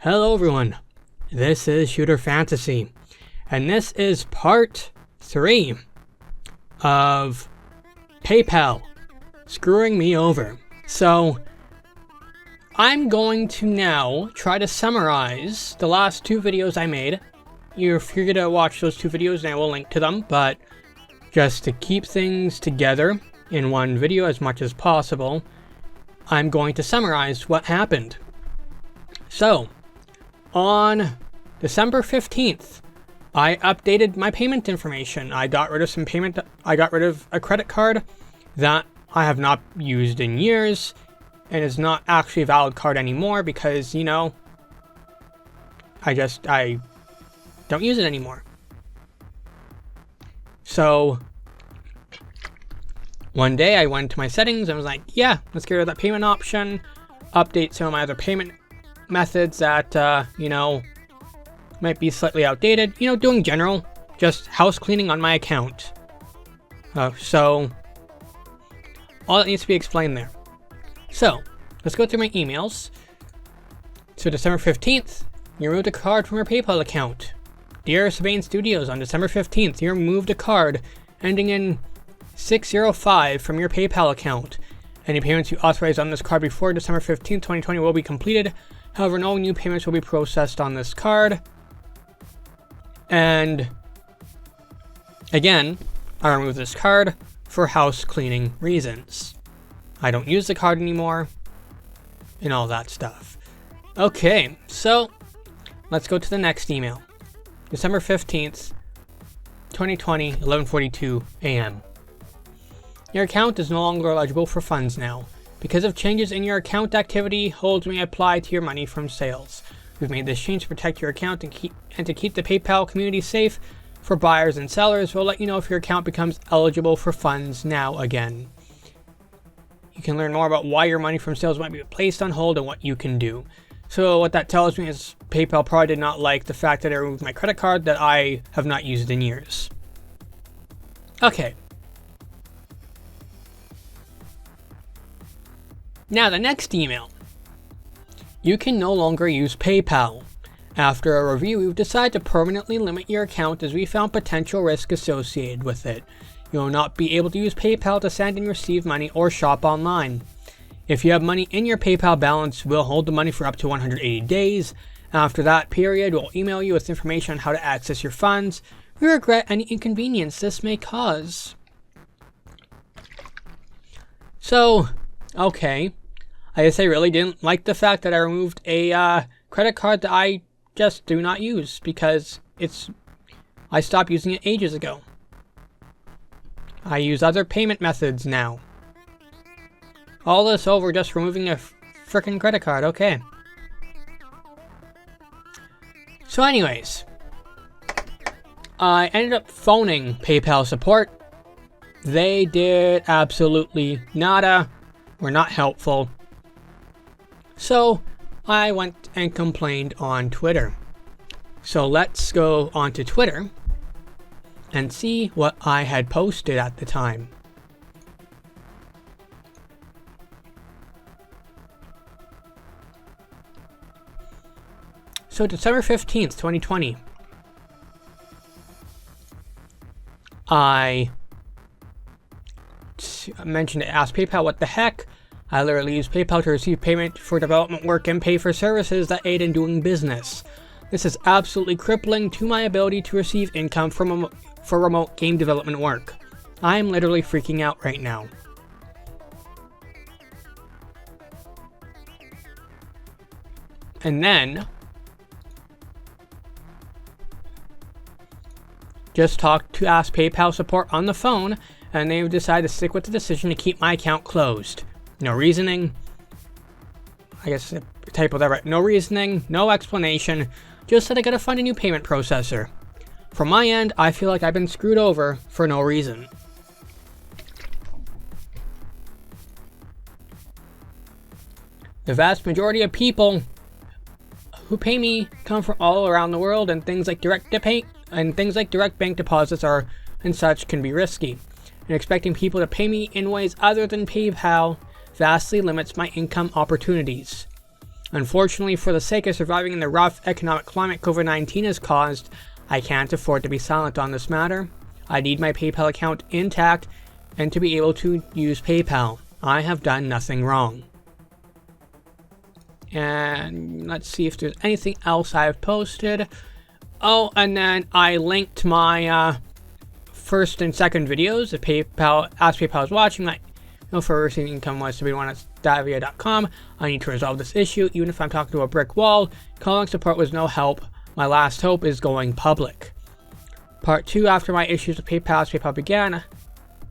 Hello everyone, this is Shooter Fantasy, and this is part 3 of PayPal screwing me over. So, I'm going to now try to summarize the last 2 videos I made. You're free to watch those 2 videos and I will link to them, but just to keep things together in one video as much as possible, I'm going to summarize what happened. So, on December 15th, I updated my payment information. I got rid of a credit card that I have not used in years and is not actually a valid card anymore because, you know, I don't use it anymore. So, one day I went to my settings and was like, yeah, let's get rid of that payment option, update some of my other payment methods that, you know, might be slightly outdated. You know, doing general, just house cleaning on my account. So, all that needs to be explained there. So, let's go through my emails. So, December 15th, you removed a card from your PayPal account. Dear Sabine Studios, on December 15th, you removed a card ending in 605 from your PayPal account. Any payments you authorized on this card before December 15th, 2020 will be completed. However, no new payments will be processed on this card. And again, I removed this card for house cleaning reasons. I don't use the card anymore and all that stuff. Okay, so let's go to the next email. December 15th, 2020, 11:42 a.m. Your account is no longer eligible for funds now. Because of changes in your account activity, holds may apply to your money from sales. We've made this change to protect your account and to keep the PayPal community safe for buyers and sellers. We'll let you know if your account becomes eligible for funds now again. You can learn more about why your money from sales might be placed on hold and what you can do. So what that tells me is PayPal probably did not like the fact that I removed my credit card that I have not used in years. Okay. Now the next email. You can no longer use PayPal. After a review, we've decided to permanently limit your account as we found potential risk associated with it. You will not be able to use PayPal to send and receive money or shop online. If you have money in your PayPal balance, we'll hold the money for up to 180 days. After that period, we'll email you with information on how to access your funds. We regret any inconvenience this may cause. So, okay. I guess I really didn't like the fact that I removed a credit card that I just do not use because I stopped using it ages ago. I use other payment methods now. All this over just removing a frickin' credit card, okay. So anyways, I ended up phoning PayPal support. They did absolutely nada, were not helpful. So I went and complained on Twitter. So let's go onto Twitter and see what I had posted at the time. So December 15th, 2020, I mentioned to ask PayPal what the heck. I literally use PayPal to receive payment for development work and pay for services that aid in doing business. This is absolutely crippling to my ability to receive income for remote game development work. I am literally freaking out right now. And then just talked to ask PayPal support on the phone, and they've decided to stick with the decision to keep my account closed. No reasoning. I guess I typoed that right. No reasoning, no explanation, just that I gotta find a new payment processor. From my end, I feel like I've been screwed over for no reason. The vast majority of people who pay me come from all around the world, and things like direct bank deposits and such can be risky. And expecting people to pay me in ways other than PayPal vastly limits my income opportunities. Unfortunately, for the sake of surviving in the rough economic climate COVID-19 has caused, I can't afford to be silent on this matter. I need my PayPal account intact and to be able to use PayPal. I have done nothing wrong. And let's see if there's anything else I've posted. Oh, and then I linked my first and second videos. If PayPal, Ask PayPal is watching, my for receiving income was to be one at Davia.com. I need to resolve this issue, even if I'm talking to a brick wall. Calling support was no help. My last hope is going public. Part 2, after my issues with PayPal began,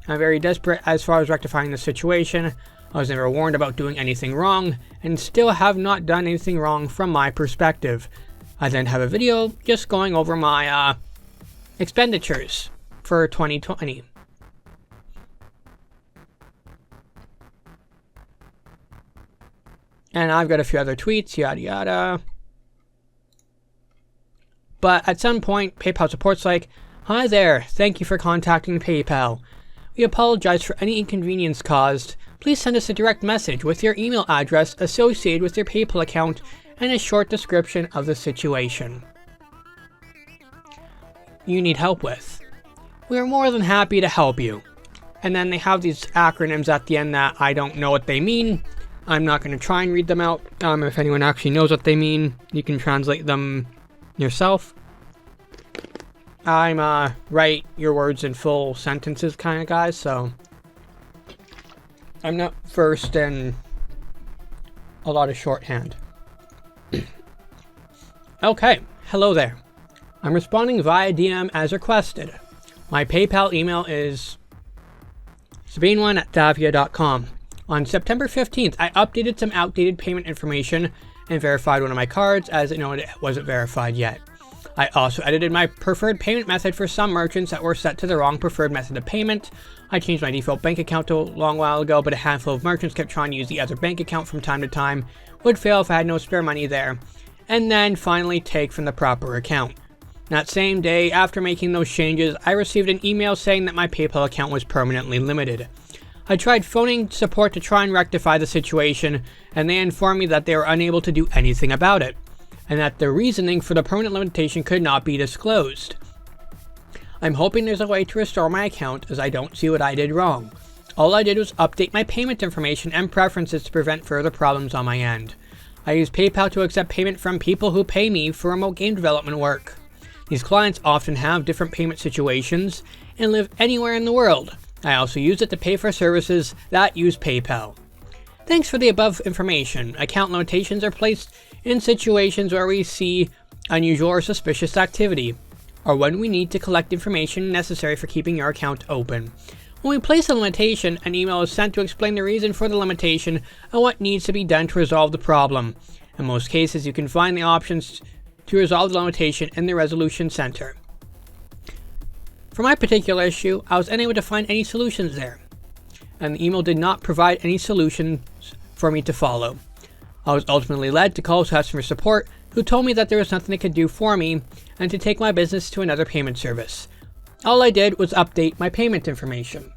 I'm very desperate as far as rectifying the situation. I was never warned about doing anything wrong, and still have not done anything wrong from my perspective. I then have a video just going over my expenditures for 2020. And I've got a few other tweets, yada yada. But at some point, PayPal support's like, "Hi there, thank you for contacting PayPal. We apologize for any inconvenience caused. Please send us a direct message with your email address associated with your PayPal account and a short description of the situation you need help with. We are more than happy to help you." And then they have these acronyms at the end that I don't know what they mean. I'm not going to try and read them out. If anyone actually knows what they mean, you can translate them yourself. I'm write your words in full sentences kind of guy, so I'm not versed in a lot of shorthand. Okay, hello there. I'm responding via DM as requested. My PayPal email is sabine1@davia.com. On September 15th, I updated some outdated payment information and verified one of my cards as it wasn't verified yet. I also edited my preferred payment method for some merchants that were set to the wrong preferred method of payment. I changed my default bank account a long while ago, but a handful of merchants kept trying to use the other bank account from time to time. Would fail if I had no spare money there. And then finally take from the proper account. That same day, after making those changes, I received an email saying that my PayPal account was permanently limited. I tried phoning support to try and rectify the situation, and they informed me that they were unable to do anything about it, and that the reasoning for the permanent limitation could not be disclosed. I'm hoping there's a way to restore my account, as I don't see what I did wrong. All I did was update my payment information and preferences to prevent further problems on my end. I use PayPal to accept payment from people who pay me for remote game development work. These clients often have different payment situations and live anywhere in the world. I also use it to pay for services that use PayPal. Thanks for the above information. Account limitations are placed in situations where we see unusual or suspicious activity, or when we need to collect information necessary for keeping your account open. When we place a limitation, an email is sent to explain the reason for the limitation and what needs to be done to resolve the problem. In most cases, you can find the options to resolve the limitation in the Resolution Center. For my particular issue, I was unable to find any solutions there, and the email did not provide any solutions for me to follow. I was ultimately led to call customer support, who told me that there was nothing they could do for me, and to take my business to another payment service. All I did was update my payment information.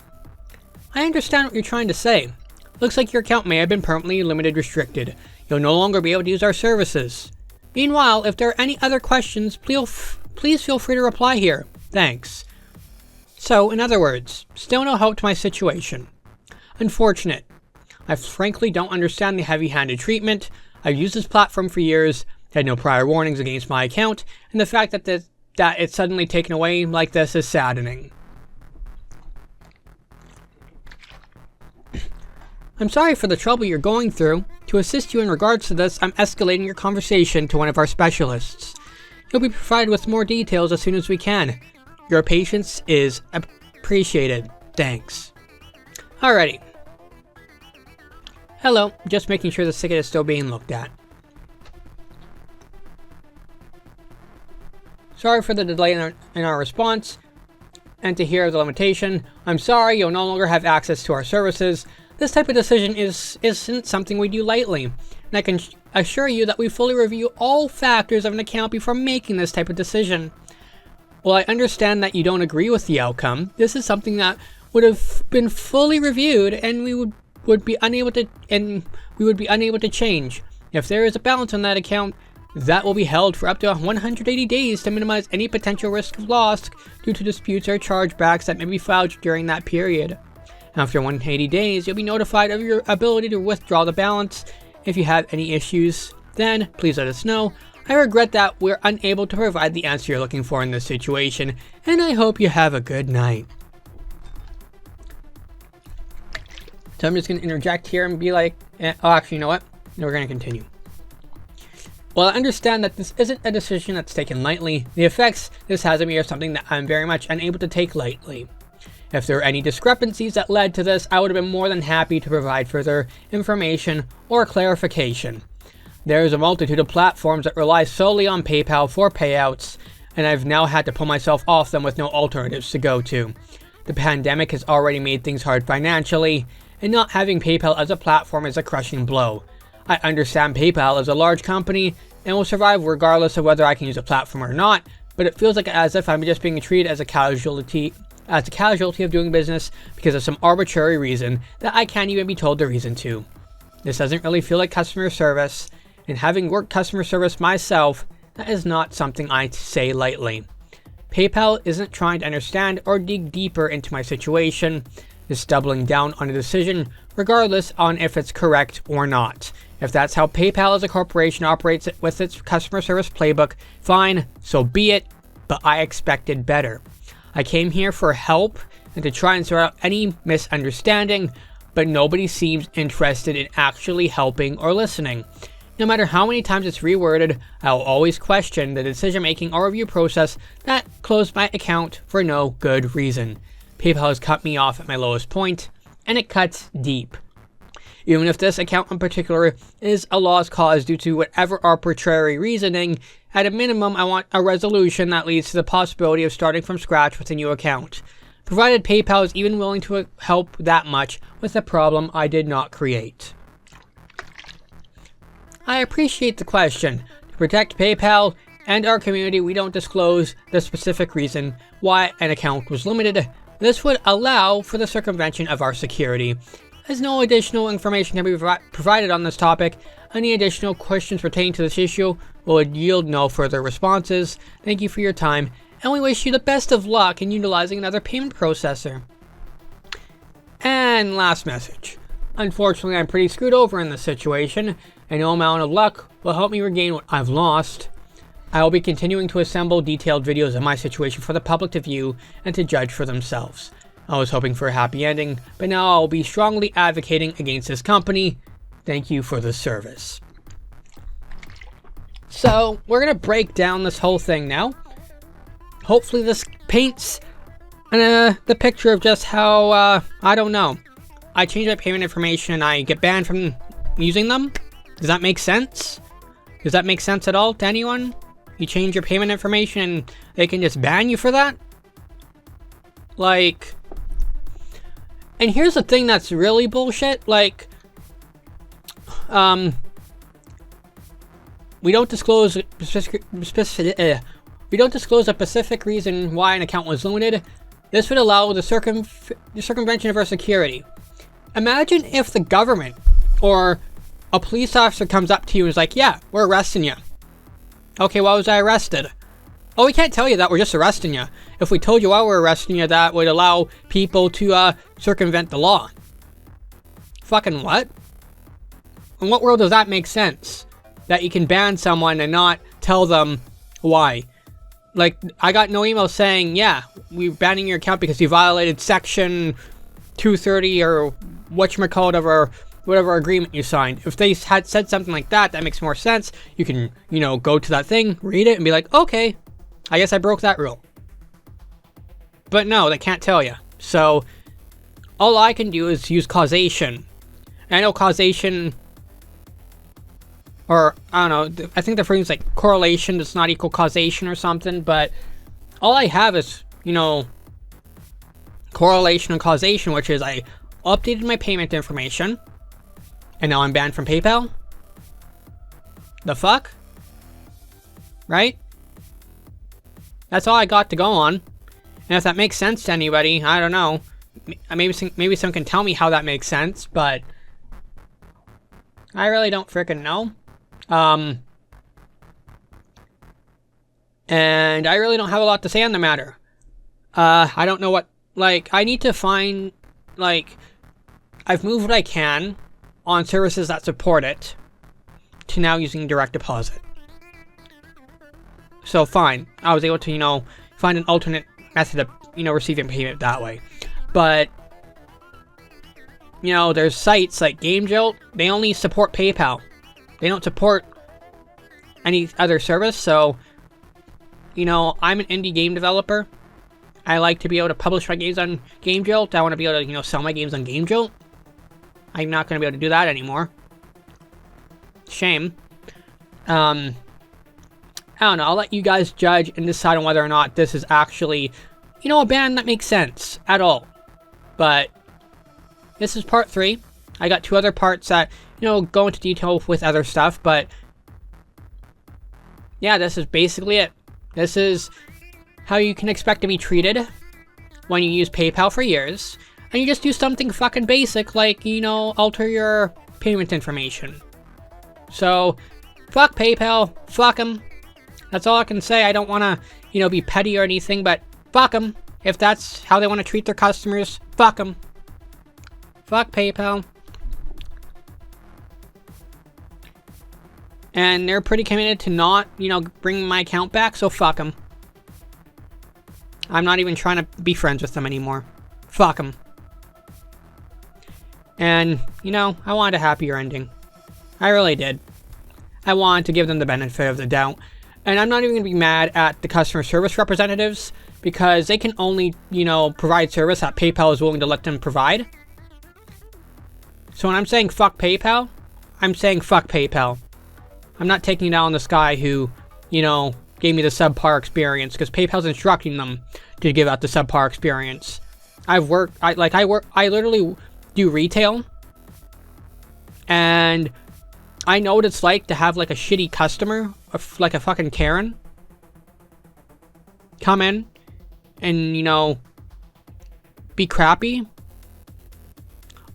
I understand what you're trying to say. Looks like your account may have been permanently restricted. You'll no longer be able to use our services. Meanwhile, if there are any other questions, please feel free to reply here. Thanks. So, in other words, still no help to my situation. Unfortunate. I frankly don't understand the heavy-handed treatment. I've used this platform for years, had no prior warnings against my account, and the fact that it's suddenly taken away like this is saddening. I'm sorry for the trouble you're going through. To assist you in regards to this, I'm escalating your conversation to one of our specialists. You'll be provided with more details as soon as we can. Your patience is appreciated. Thanks. Alrighty. Hello, just making sure the ticket is still being looked at. Sorry for the delay in our response, and to hear the limitation. I'm sorry, you'll no longer have access to our services. This type of decision isn't something we do lightly, and I can assure you that we fully review all factors of an account before making this type of decision. While I understand that you don't agree with the outcome, this is something that would have been fully reviewed, and we would be unable to change. If there is a balance on that account, that will be held for up to 180 days to minimize any potential risk of loss due to disputes or chargebacks that may be filed during that period. After 180 days, you'll be notified of your ability to withdraw the balance. If you have any issues, then please let us know. I regret that we're unable to provide the answer you're looking for in this situation, and I hope you have a good night. So I'm just going to interject here and be like, oh, actually, you know what? We're going to continue. While I understand that this isn't a decision that's taken lightly, the effects this has on me are something that I'm very much unable to take lightly. If there are any discrepancies that led to this, I would have been more than happy to provide further information or clarification. There is a multitude of platforms that rely solely on PayPal for payouts, and I've now had to pull myself off them with no alternatives to go to. The pandemic has already made things hard financially, and not having PayPal as a platform is a crushing blow. I understand PayPal is a large company and will survive regardless of whether I can use a platform or not, but it feels like as if I'm just being treated as a casualty of doing business because of some arbitrary reason that I can't even be told the reason to. This doesn't really feel like customer service, and having worked customer service myself, that is not something I say lightly. PayPal isn't trying to understand or dig deeper into my situation. It's doubling down on a decision regardless on if it's correct or not. If that's how PayPal as a corporation operates with its customer service playbook, fine, so be it, but I expected better. I came here for help and to try and sort out any misunderstanding, but nobody seems interested in actually helping or listening. No matter how many times it's reworded, I will always question the decision-making or review process that closed my account for no good reason. PayPal has cut me off at my lowest point, and it cuts deep. Even if this account in particular is a lost cause due to whatever arbitrary reasoning, at a minimum I want a resolution that leads to the possibility of starting from scratch with a new account, provided PayPal is even willing to help that much with a problem I did not create. I appreciate the question. To protect PayPal and our community, we don't disclose the specific reason why an account was limited. This would allow for the circumvention of our security. As no additional information can be provided on this topic, any additional questions pertaining to this issue will yield no further responses. Thank you for your time, and we wish you the best of luck in utilizing another payment processor. And last message. Unfortunately, I'm pretty screwed over in this situation, and no amount of luck will help me regain what I've lost. I will be continuing to assemble detailed videos of my situation for the public to view and to judge for themselves. I was hoping for a happy ending, but now I'll be strongly advocating against this company. Thank you for the service. So, we're going to break down this whole thing now. Hopefully this paints the picture of just how, I don't know. I change my payment information and I get banned from using them? Does that make sense? Does that make sense at all to anyone? You change your payment information and they can just ban you for that? Like... And here's the thing that's really bullshit, like, we don't disclose a specific reason why an account was limited. This would allow the circumvention of our security. Imagine if the government or a police officer comes up to you and is like, yeah, we're arresting you. Okay, why was I arrested? Oh, we can't tell you that, we're just arresting you. If we told you why we're arresting you, that would allow people to circumvent the law. Fucking what? In what world does that make sense? That you can ban someone and not tell them why? Like, I got no email saying, yeah, we're banning your account because you violated section 230 or whatchamacallit of our whatever agreement you signed. If they had said something like that, that makes more sense. You can, you know, go to that thing, read it, and be like, okay, I guess I broke that rule. But no, they can't tell you. So, all I can do is use causation. I know causation, or, I don't know, I think the phrase like correlation does not equal causation or something, but all I have is, you know, correlation and causation, which is I updated my payment information, and now I'm banned from PayPal? The fuck? Right? That's all I got to go on. And if that makes sense to anybody, I don't know. Maybe someone can tell me how that makes sense, but I really don't frickin' know. And I really don't have a lot to say on the matter. I don't know what, like, I need to find, like, I've moved what I can on services that support it to now using direct deposit. So fine, I was able to, you know, find an alternate method of, you know, receiving payment that way. But, you know, there's sites like GameJolt, they only support PayPal. They don't support any other service, so, you know, I'm an indie game developer. I like to be able to publish my games on GameJolt. I want to be able to, you know, sell my games on GameJolt. I'm not going to be able to do that anymore. Shame. I don't know. I'll let you guys judge and decide on whether or not this is actually, you know, a ban that makes sense at all. But this is part 3. I got 2 other parts that, you know, go into detail with other stuff. But yeah, this is basically it. This is how you can expect to be treated when you use PayPal for years. And you just do something fucking basic like, you know, alter your payment information. So, fuck PayPal. Fuck them. That's all I can say. I don't want to, you know, be petty or anything, but fuck them. If that's how they want to treat their customers, fuck them. Fuck PayPal. And they're pretty committed to not, you know, bringing my account back, so fuck them. I'm not even trying to be friends with them anymore. Fuck them. And, you know, I wanted a happier ending. I really did. I wanted to give them the benefit of the doubt. And I'm not even going to be mad at the customer service representatives because they can only, you know, provide service that PayPal is willing to let them provide. So when I'm saying fuck PayPal, I'm saying fuck PayPal. I'm not taking down this guy who, you know, gave me the subpar experience because PayPal's instructing them to give out the subpar experience. I literally do retail, and I know what it's like to have like a shitty customer, like a fucking Karen, come in and, you know, be crappy.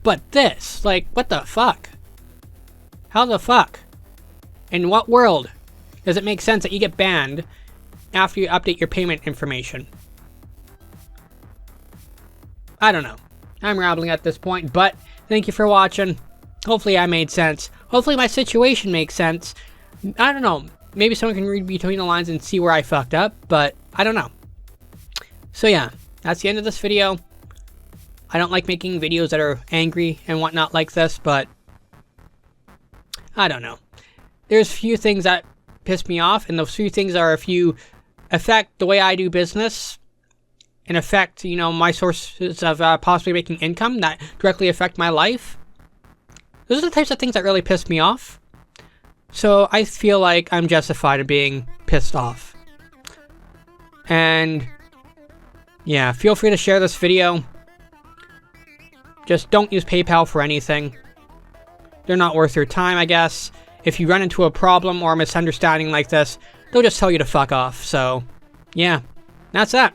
But this, like, what the fuck? How the fuck? In what world does it make sense that you get banned after you update your payment information? I don't know. I'm rambling at this point, but thank you for watching. Hopefully I made sense. Hopefully my situation makes sense. I don't know. Maybe someone can read between the lines and see where I fucked up, but I don't know. So yeah, that's the end of this video. I don't like making videos that are angry and whatnot like this, but I don't know. There's few things that piss me off, and those few things are if you affect the way I do business and affect, you know, my sources of possibly making income that directly affect my life. Those are the types of things that really piss me off. So I feel like I'm justified in being pissed off. And yeah, feel free to share this video. Just don't use PayPal for anything. They're not worth your time, I guess. If you run into a problem or a misunderstanding like this, they'll just tell you to fuck off. So, yeah, that's that.